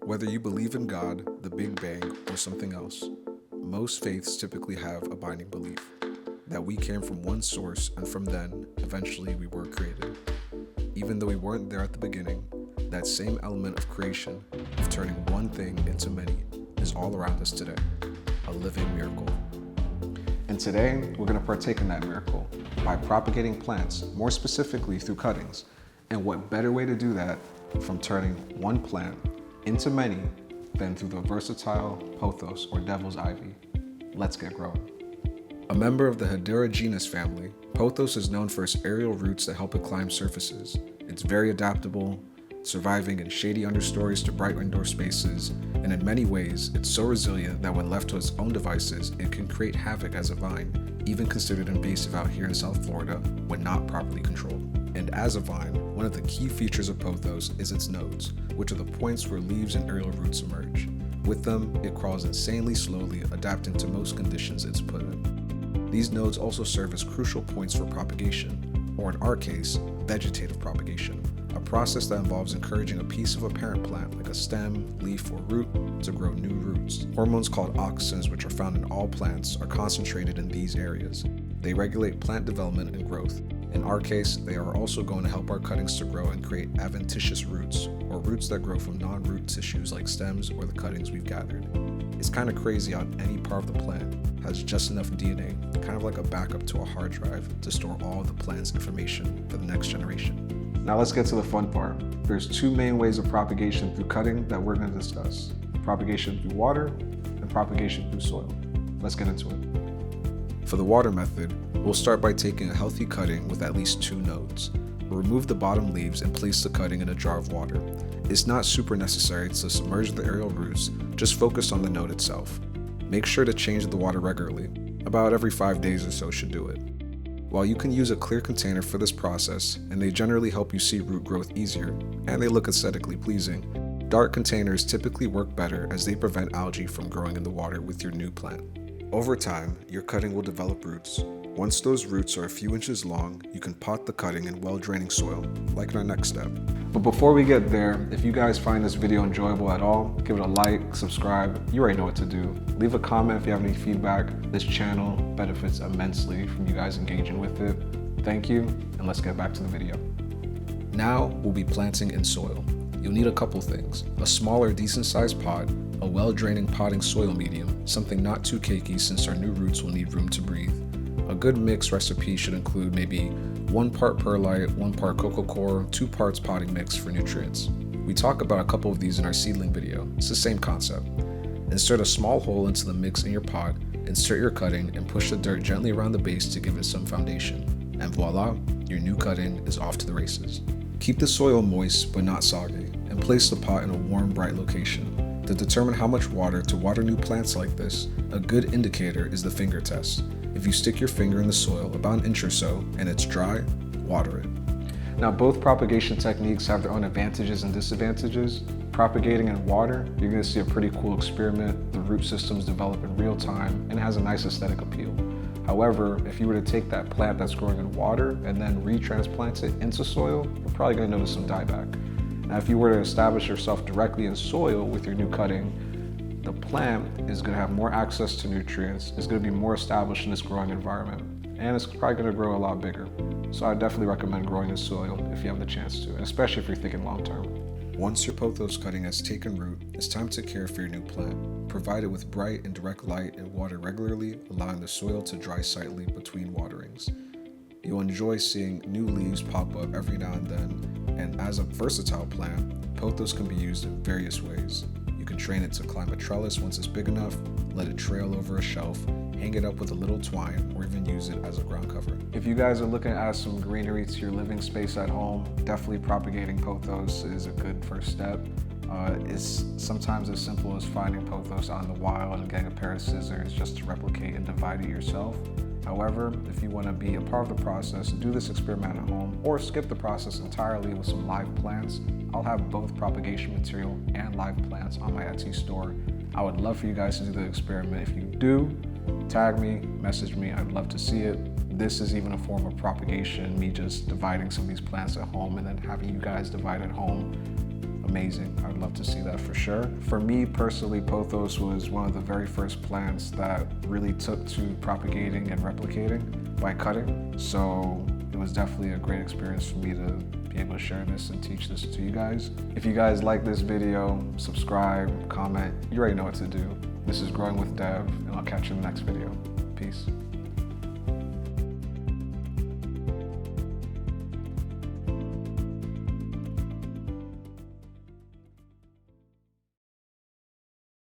Whether you believe in God, the Big Bang, or something else, most faiths typically have a binding belief that we came from one source and from then, eventually, we were created. Even though we weren't there at the beginning, that same element of creation, of turning one thing into many, is all around us today, a living miracle. And today, we're going to partake in that miracle by propagating plants, more specifically through cuttings. And what better way to do that from turning one plant into many than through the versatile pothos or devil's ivy. Let's get growing. A member of the Hedera genus family, pothos is known for its aerial roots that help it climb surfaces. It's very adaptable, surviving in shady understories to bright indoor spaces, and in many ways, it's so resilient that when left to its own devices, it can create havoc as a vine, even considered invasive out here in South Florida when not properly controlled. And as a vine, one of the key features of pothos is its nodes, which are the points where leaves and aerial roots emerge. With them, it crawls insanely slowly, adapting to most conditions it's put in. These nodes also serve as crucial points for propagation, or in our case, vegetative propagation, a process that involves encouraging a piece of a parent plant, like a stem, leaf, or root, to grow new roots. Hormones called auxins, which are found in all plants, are concentrated in these areas. They regulate plant development and growth. In our case, they are also going to help our cuttings to grow and create adventitious roots, or roots that grow from non-root tissues like stems or the cuttings we've gathered. It's kind of crazy how any part of the plant has just enough DNA, kind of like a backup to a hard drive, to store all of the plant's information for the next generation. Now let's get to the fun part. There's two main ways of propagation through cutting that we're going to discuss: propagation through water and propagation through soil. Let's get into it. For the water method, we'll start by taking a healthy cutting with at least 2 nodes. We'll remove the bottom leaves and place the cutting in a jar of water. It's not super necessary to submerge the aerial roots, just focus on the node itself. Make sure to change the water regularly. About every 5 days or so should do it. While you can use a clear container for this process, and they generally help you see root growth easier, and they look aesthetically pleasing, dark containers typically work better as they prevent algae from growing in the water with your new plant. Over time, your cutting will develop roots. Once those roots are a few inches long, you can pot the cutting in well-draining soil, like in our next step. But before we get there, if you guys find this video enjoyable at all, give it a like, subscribe, you already know what to do. Leave a comment if you have any feedback. This channel benefits immensely from you guys engaging with it. Thank you, and let's get back to the video. Now, we'll be planting in soil. You'll need a couple things: a smaller, decent-sized pot, a well-draining potting soil medium, something not too cakey since our new roots will need room to breathe. A good mix recipe should include maybe 1 part perlite, 1 part coco coir, 2 parts potting mix for nutrients. We talk about a couple of these in our seedling video. It's the same concept. Insert a small hole into the mix in your pot, insert your cutting, and push the dirt gently around the base to give it some foundation. And voila, your new cutting is off to the races. Keep the soil moist but not soggy, and place the pot in a warm, bright location. To determine how much water to water new plants like this, a good indicator is the finger test. If you stick your finger in the soil about an inch or so and it's dry, water it. Now, both propagation techniques have their own advantages and disadvantages. Propagating in water, you're going to see a pretty cool experiment. The root systems develop in real time and it has a nice aesthetic appeal. However, if you were to take that plant that's growing in water and then retransplant it into soil, you're probably going to notice some dieback. Now, if you were to establish yourself directly in soil with your new cutting, the plant is going to have more access to nutrients, it's going to be more established in its growing environment, and it's probably going to grow a lot bigger. So I definitely recommend growing in soil if you have the chance to, and especially if you're thinking long term. Once your pothos cutting has taken root, it's time to care for your new plant. Provide it with bright and direct light and water regularly, allowing the soil to dry slightly between waterings. You'll enjoy seeing new leaves pop up every now and then, and as a versatile plant, pothos can be used in various ways. You can train it to climb a trellis once it's big enough, let it trail over a shelf, hang it up with a little twine, or even use it as a ground cover. If you guys are looking to add some greenery to your living space at home, definitely propagating pothos is a good first step. It's sometimes as simple as finding pothos out in the wild and getting a pair of scissors just to replicate and divide it yourself. However, if you want to be a part of the process, do this experiment at home or skip the process entirely with some live plants. I'll have both propagation material and live plants on my Etsy store. I would love for you guys to do the experiment. If you do, tag me, message me, I'd love to see it. This is even a form of propagation, me just dividing some of these plants at home and then having you guys divide at home. amazing. I'd love to see that for sure. For me personally, Pothos was one of the very first plants that really took to propagating and replicating by cutting. So it was definitely a great experience for me to be able to share this and teach this to you guys. If you guys like this video, subscribe, comment. You already know what to do. This is Growing with Dev, and I'll catch you in the next video. Peace.